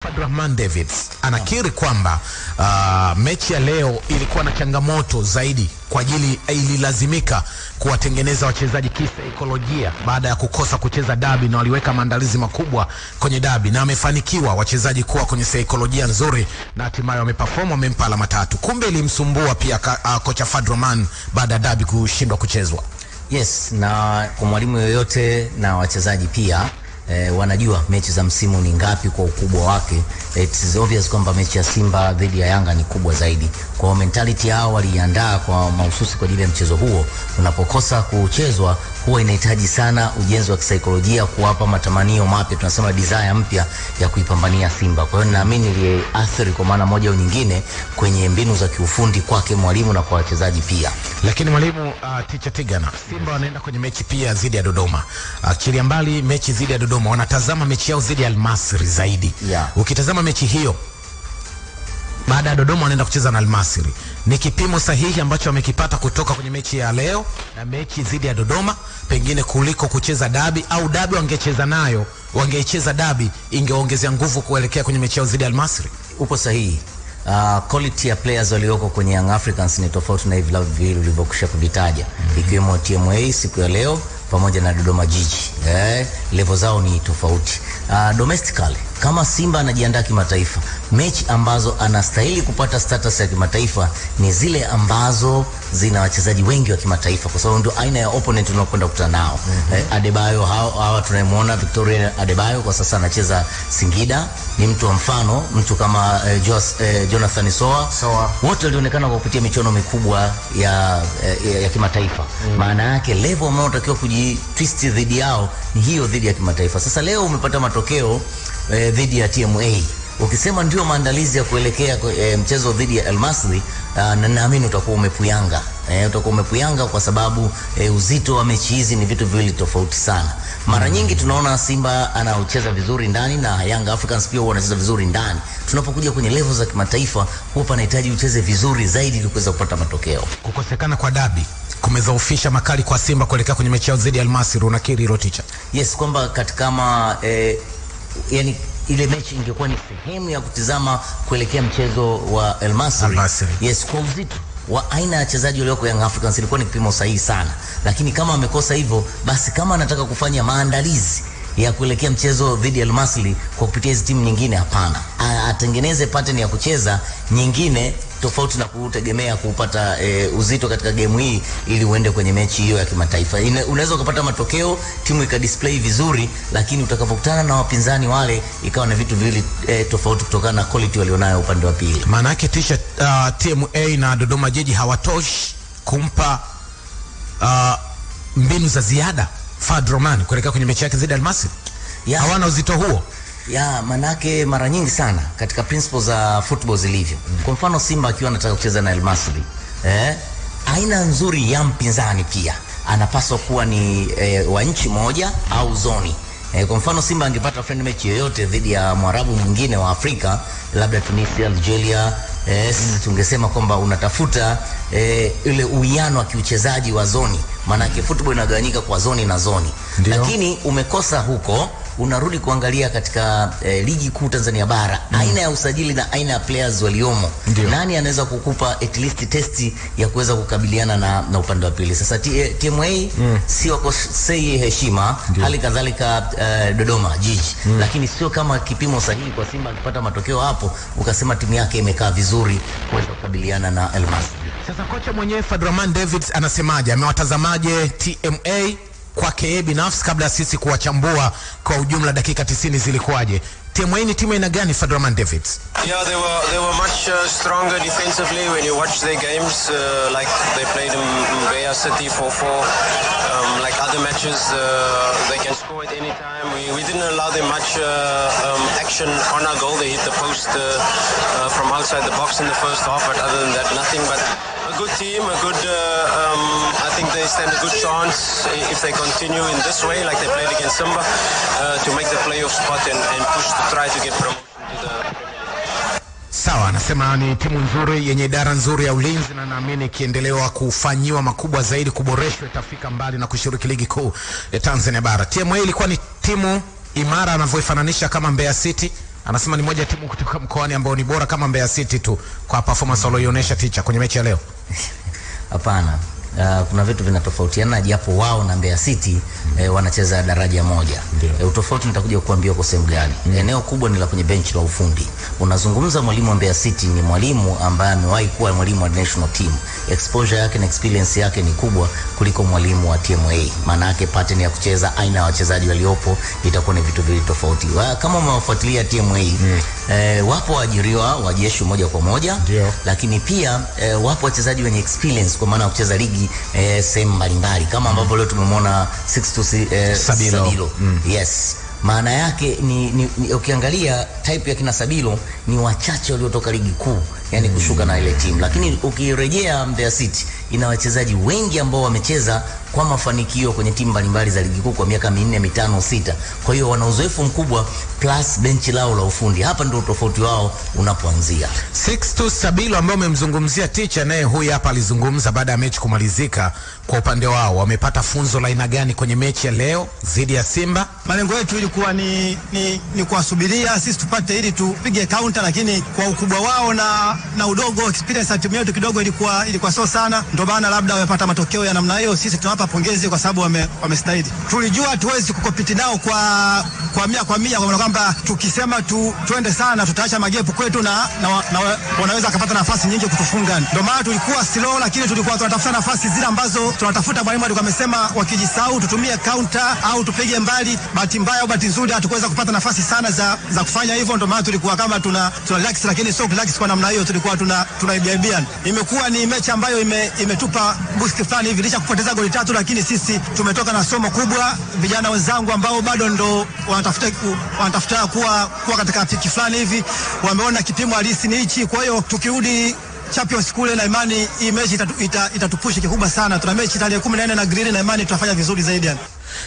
Fadrahman Davids anakiri kwamba mechi ya leo ilikuwa na changamoto zaidi kwa ajili ililazimika kuwatengeneza wachezaji kisaikolojia baada ya kukosa kucheza dabi, na waliweka maandalizi makubwa kwenye dabi na amefanikiwa wachezaji kuwa kwenye saikolojia nzuri na hatimaye wameperform, wamempa alama 3. Kumbe ilimsumbua pia kocha Fadrahman baada ya dabi kushindwa kuchezwa. Yes, na kwa mwalimu yoyote na wachezaji pia wanajua mechi za msimu ni ngapi kwa ukubwa wake. It is obvious kwamba mechi ya Simba dhidi ya Yanga ni kubwa zaidi. Kwa mentality yao waliandaa kwa mahususi kwa ajili ya mchezo huo. Unapokosa kuchezwa huwa inahitaji sana ujenzi wa kisaikolojia, kuwapa matamanio mapya, tunasema desire mpya ya kuipambania Simba. Kwa hiyo naamini iliathiri kwa maana moja au nyingine kwenye mbinu za kiufundi kwake mwalimu na kwa wachezaji pia. Lakini mwalimu Ticha Tigana, Simba wanaenda kwenye mechi pia dhidi ya Dodoma. Achilia mbali mechi dhidi ya Dodoma, wanatazama mechi yao dhidi ya Al Masry zaidi. Ukitazama mechi hiyo baada ya Dodoma wanaenda kucheza na Al Masry, ni kipimo sahihi ambacho wamekipata kutoka kwenye mechi ya leo na mechi dhidi ya Dodoma, pengine kuliko kucheza dabi, au dabi wangecheza dabi ingeongezea nguvu kuelekea kwenye mechi yao dhidi ya Al Masry? Upo sahihi. Quality ya players walioko kwenye Young Africans ni tofauti na hivi ulivyokusha kuvitaja, ikiwemo TMA siku ya leo pamoja na Dodoma Jiji. Level zao ni tofauti. Domestically, kama Simba anajiandaa kimataifa, mechi ambazo anastahili kupata status ya kimataifa ni zile ambazo zina wachezaji wengi wa kimataifa, kwa sababu ndio aina ya opponent unaokwenda kukutana nao. Adebayo, hawa tunayemwona Victoria Adebayo kwa sasa anacheza Singida, ni mtu wa mfano. Mtu kama Jonathan Soa, wote walionekana kwa kupitia michuano mikubwa ya kimataifa. Maana yake level ambayo unatakiwa kujitwist dhidi yao ni hiyo dhidi ya kimataifa. Sasa leo umepata matokeo dhidi ya TMA. Ukisema ndio maandalizi ya kuelekea mchezo dhidi ya Al Masry, na naamini utakuwa umepuyanga. Utakuwa umepuyanga kwa sababu uzito wa mechi hizi ni vitu viwili tofauti sana. Mara nyingi tunaona Simba anacheza vizuri ndani na Young Africans pia wanacheza vizuri ndani. Tunapokuja kwenye level za kimataifa, huwa panahitaji ucheze vizuri zaidi ili kuweza kupata matokeo. Kukosekana kwa dabi kumedhoofisha makali kwa Simba kuelekea kwenye mechi yao dhidi ya Al Masry, unakiri hilo Ticha? Yes, kwamba katika yani ile mechi ingekuwa ni sehemu ya kutizama kuelekea mchezo wa Al Masry. Yes, kwa uzito wa aina ya wachezaji walioko Young Africans ilikuwa ni kipimo sahihi sana. Lakini kama amekosa hivyo, basi kama anataka kufanya maandalizi ya kuelekea mchezo dhidi ya Al Masry kwa kupitia hizo timu nyingine, hapana. Atengeneze pattern ya kucheza nyingine tofauti na kutegemea kupata uzito katika game hii ili uende kwenye mechi hiyo ya kimataifa. Unaweza kupata matokeo, timu ikadisplay vizuri, lakini utakapokutana na wapinzani wale ikawa na vitu viwili tofauti kutokana na quality walionayo upande wa pili. Maana yake Tisha, TMA na Dodoma Jiji hawatoshi kumpa mbinu za ziada Fadrahman kuelekea kwenye mechi yake dhidi ya Al Masry. Hawana uzito huo. Manake mara nyingi sana katika principles za football zilivyo. Kwa mfano Simba akiwa anataka kucheza na Al Masry, aina nzuri ya mpinzani pia anapaswa kuwa ni wa nchi moja au zoni. Kwa mfano Simba angepata friend match yoyote dhidi ya Mwarabu mwingine wa Afrika, labda Tunisia, Algeria, tungesema kwamba unatafuta ile uwiano wa kiuchezaji wa zoni. Manake football inagawanyika kwa zoni na zoni. Lakini umekosa huko, unarudi kuangalia katika ligi kuu Tanzania bara, aina ya usajili na aina ya players waliomo. Nani anaweza kukupa at least testi ya kuweza kukabiliana na upande wa pili? Sasa TMA sio kosei heshima, hali kadhalika Dodoma Jiji. Lakini sio kama kipimo sahihi kwa Simba akipata matokeo hapo ukasema timu yake imekaa vizuri kuweza kukabiliana na Al Masry. Sasa kocha mwenyewe Fadrahman Davids anasemaje? Amewatazamaje TMA kwake yeye binafsi kabla ya sisi kuwachambua kwa ujumla dakika 90 zilikuwaje? TMA ni timu ina gani Fadrahman Davids? Yeah, they were much stronger defensively when you watch their games, like they played in Mbeya City 4-4. Like other matches, they can score at any time. We didn't allow them much action on our goal. They hit the post from outside the box in the first half, but other than that, nothing. But a good team, I think they stand a good chance if they continue in this way, like they played against Simba, to make the playoff spot and push to try to get promotion to the Premier League. Sawa, anasema ni timu nzuri yenye idara nzuri ya ulinzi, na naamini ikiendelewa kufanyiwa makubwa zaidi, kuboreshwa, itafika mbali na kushiriki ligi kuu ya Tanzania bara. TMA ilikuwa ni timu imara anavyoifananisha kama Mbeya City, Anasema ni moja ya timu kutoka mkoani ambao ni bora kama Mbeya City tu kwa performance walioionyesha Ticha kwenye mechi ya leo. Hapana. Kuna vitu vinatofautiana, japo wao na Mbeya City wanacheza daraja moja. Utofauti nitakuja kukuambia kwa sehemu gani. Eneo kubwa ni la kwenye benchi la ufundi. Unazungumza mwalimu wa Mbeya City, ni mwalimu ambaye amewahi kuwa mwalimu wa national team. Exposure yake na experience yake ni kubwa kuliko mwalimu wa TMA. Maana yake pattern ya kucheza, aina ya wachezaji waliopo itakuwa ni vitu vile tofauti. Kama umewafuatilia TMA, wapo waajiriwa wa jeshi moja kwa moja, lakini pia wapo wachezaji wenye experience kwa maana kucheza ligi sehemu mbalimbali kama ambavyo leo tumemwona Sixtus Sabilo. Yes. Maana yake ni ukiangalia type ya kina Sabilo ni wachache waliotoka ligi kuu, yani kushuka na ile timu. Lakini ukirejea Mbeya City ina wachezaji wengi ambao wamecheza kwa mafanikio kwenye timu mbalimbali za ligi kuu kwa miaka 4, 5, 6. Kwa hiyo wana uzoefu mkubwa plus benchi lao la ufundi. Hapa ndio tofauti wao unapoanzia. Sixtus Sabilo ambao umemzungumzia Ticha, naye huyu hapa alizungumza baada ya mechi kumalizika. Kwa upande wao wamepata funzo la aina gani kwenye mechi ya leo dhidi ya Simba? Malengo yetu ilikuwa ni kuwasubiria sisi tupate ili tupige counter, lakini kwa ukubwa wao na udogo experience ya timu yetu kidogo ilikuwa so sana, ndio maana labda wamepata matokeo ya namna hiyo. Sisi tunawapa pongezi kwa sababu wamestahili. Tulijua tuwezi kukompiti nao kwa mia kwa maana kwamba tukisema tuende sana tutaacha magepu kwetu na wanaweza kupata nafasi nyingi kutufunga. Ndio maana tulikuwa slow, lakini tulikuwa tunatafuta nafasi zile ambazo tunatafuta. Mwalimu alikuwa amesema wakijisahau tutumie counter au tupige mbali. Bahati mbaya au bahati nzuri hatukuweza kupata nafasi sana za kufanya hivyo, ndio maana tulikuwa kama tuna relax, lakini sio relax kwa namna hiyo, tulikuwa tunaibiaibia. Imekuwa ni mechi ambayo imetupa boost fulani hivi, licha kupoteza goli 3, lakini sisi tumetoka na somo kubwa. Vijana wenzangu ambao bado ndo wanatafuta kuwa katika piki fulani hivi wameona kipimo halisi ni hichi. Kwa hiyo tukirudi Champions kule na imani hii mechi itatupusha kikubwa sana. Tuna mechi tarehe 14 na Green na imani tutafanya vizuri zaidi.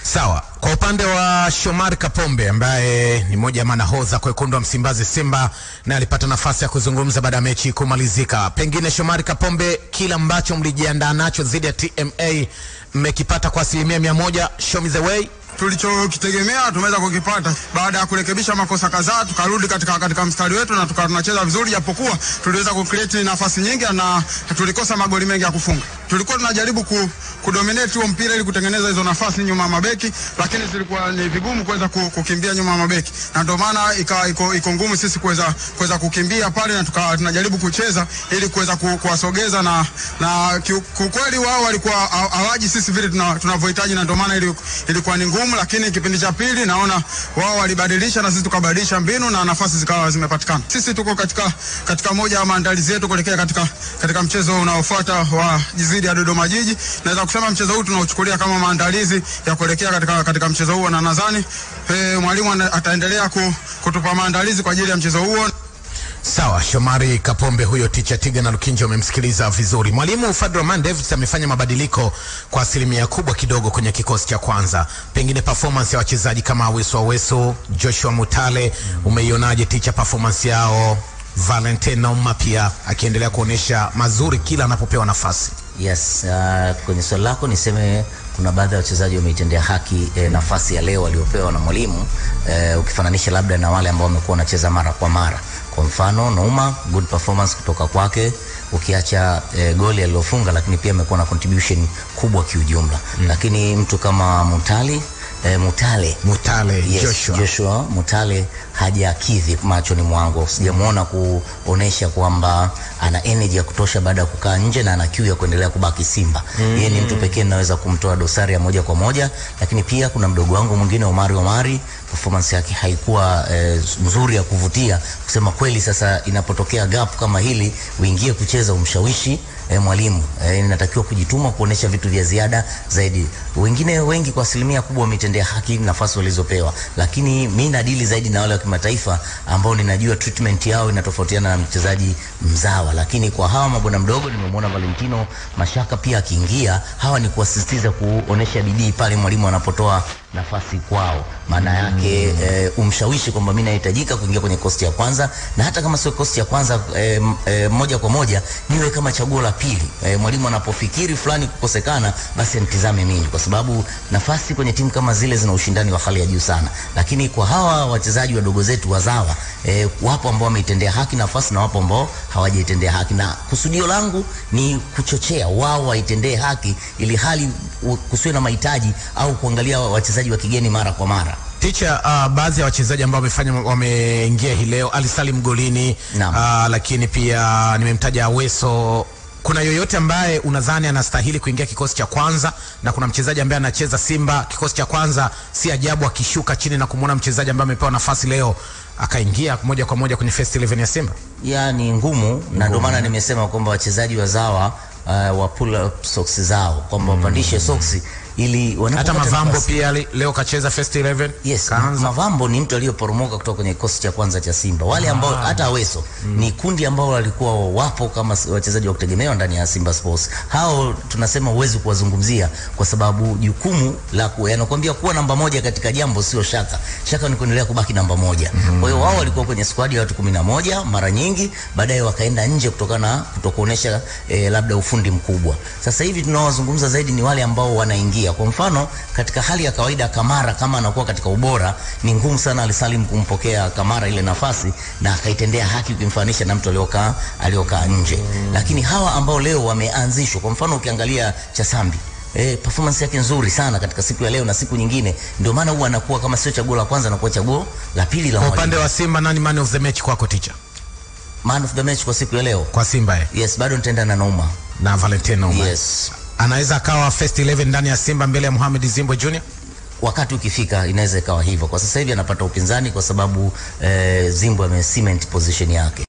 Sawa. Kwa upande wa Shomari Kapombe ambaye ni moja ya manahodha kwa wekundu wa Msimbazi Simba, na alipata nafasi ya kuzungumza baada ya mechi kumalizika. Pengine Shomari Kapombe, kila ambacho mlijiandaa nacho dhidi ya TMA mmekipata kwa 100%? Show me the way. Tulichokitegemea tumeweza kukipata. Baada ya kurekebisha makosa kadhaa, tukarudi katika mstari wetu na tunacheza vizuri, japokuwa tuliweza kucreate nafasi nyingi na tulikosa magoli mengi ya kufunga. Tulikuwa tunajaribu kudominate huo mpira ili kutengeneza hizo nafasi nyuma ya mabeki, lakini zilikuwa ni vigumu kuweza kukimbia nyuma ya mabeki, na ndio maana iko ngumu sisi kuweza kukimbia pale, na tunajaribu kucheza ili kuweza kuwasogeza na kweli wao walikuwa hawaji sisi vile tunavyohitaji, na ndio maana ilikuwa ni ngumu. Lakini kipindi cha pili naona wao walibadilisha na sisi tukabadilisha mbinu na nafasi zikawa zimepatikana. Sisi tuko katika moja ya maandalizi yetu kuelekea katika mchezo unaofuata wa dhidi ya Dodoma Jiji. Naweza kusema mchezo huu tunauchukulia kama maandalizi ya kuelekea katika mchezo huo, na nadhani mwalimu ataendelea kutupa maandalizi kwa ajili ya mchezo huo. Sawa, Shomari Kapombe huyo. Ticha Tiga na Lukinjo umemsikiliza vizuri. Mwalimu Fadroman Davis amefanya mabadiliko kwa asilimia kubwa kidogo kwenye kikosi cha kwanza. Pengine performance ya wachezaji kama Aweso, Joshua Mutale, umeionaje Ticha performance yao? Valentino Mapia akiendelea kuonesha mazuri kila anapopewa nafasi. Yes, kwenye swali lako niseme kuna baadhi ya wachezaji wameitendea haki nafasi ya leo waliopewa na mwalimu, ukifananisha labda na wale ambao wamekuwa wanacheza mara kwa mara. Kwa mfano Nouma, good performance kutoka kwake, ukiacha goli alilofunga, lakini pia amekuwa na contribution kubwa kiujumla. Lakini mtu kama Mutale, yes, Joshua Mutale hajakidhi machoni mwangu. Sijamuona kuonesha kwamba ana energy ya kutosha baada ya kukaa nje na ana kiu ya kuendelea kubaki Simba. Yeye ni mtu pekee naweza kumtoa dosari ya moja kwa moja. Lakini pia kuna mdogo wangu mwingine Omari, performance yake haikuwa nzuri ya kuvutia kusema kweli. Sasa inapotokea gap kama hili, uingie kucheza umshawishi mwalimu, inatakiwa kujituma kuonesha vitu vya ziada zaidi. Wengine wengi kwa asilimia kubwa wametendea haki nafasi walizopewa, lakini mimi nadili zaidi na wale wa kimataifa ambao ninajua treatment yao inatofautiana na mchezaji mzawa. Lakini kwa hawa mabwana mdogo nimemwona Valentino Mashaka pia akiingia. Hawa ni kuasisitiza kuonesha bidii pale mwalimu anapotoa nafasi kwao. Maana yake umshawishi kwamba mimi nahitajika kuingia kwenye kosti ya kwanza, na hata kama sio kosti ya kwanza moja kwa moja niwe kama chaguo la la pili. Mwalimu anapofikiri fulani kukosekana, basi nitizame mimi, kwa sababu nafasi kwenye timu kama zile zina ushindani wa hali ya juu sana. Lakini kwa hawa wachezaji wadogo zetu wazawa, wapo ambao wameitendea haki nafasi na wapo ambao hawajaitendea haki, na kusudio langu ni kuchochea wao waitendee haki, ili hali kusiwe na mahitaji au kuangalia wachezaji wa kigeni mara kwa mara. Ticha, baadhi ya wachezaji ambao wameingia hii leo, Ali Salim golini, lakini pia nimemtaja Aweso. Kuna yoyote ambaye unadhani anastahili kuingia kikosi cha kwanza? Na kuna mchezaji ambaye anacheza Simba kikosi cha kwanza, si ajabu akishuka chini na kumuona mchezaji ambaye amepewa nafasi leo akaingia moja kwa moja kwenye first 11 ya Simba? Ni ngumu, na ndio maana nimesema kwamba wachezaji wazawa wa pull up socks zao, kwamba wapandishe socks ili hata Mavambo pia leo kacheza first 11. Yes, Mavambo ni mtu aliyeporomoka kutoka kwenye kikosi cha kwanza cha Simba. Wale ambao hata Aweso ni kundi ambao walikuwa wapo kama wachezaji wa kutegemewa ndani ya Simba Sports. Hao tunasema uwezo kuwazungumzia, kwa sababu jukumu la yanakwambia kuwa namba moja katika jambo sio shaka. Shaka ni kuendelea kubaki namba moja. Kwa hiyo wao walikuwa kwenye squad ya watu 11 mara nyingi, baadaye wakaenda nje kutokana na kutokuonesha labda ufundi mkubwa. Sasa hivi tunawazungumza zaidi ni wale ambao wanaingia. Kwa mfano, katika hali ya kawaida Kamara kama anakuwa katika ubora, ni ngumu sana Ali Salim kumpokea Kamara ile nafasi na akaitendea haki ukimfanisha na mtu aliokaa nje. Lakini hawa ambao leo wameanzishwa, kwa mfano ukiangalia Chasambi, performance yake nzuri sana katika siku ya leo na siku nyingine, ndio maana huwa anakuwa kama sio chaguo la kwanza, anakuwa chaguo la pili la mwalimu. Kwa upande wa Simba, nani man of the match kwako Ticha? Man of the match kwa siku ya leo kwa Simba Yes, bado nitaenda na Nouma. Na Valentino Nouma. Yes. Anaweza akawa first 11 ndani ya Simba mbele ya Mohamed Zimbwe Junior? Wakati ukifika inaweza ikawa hivyo. Kwa sasa hivi anapata upinzani kwa sababu Zimbwe ame cement position yake.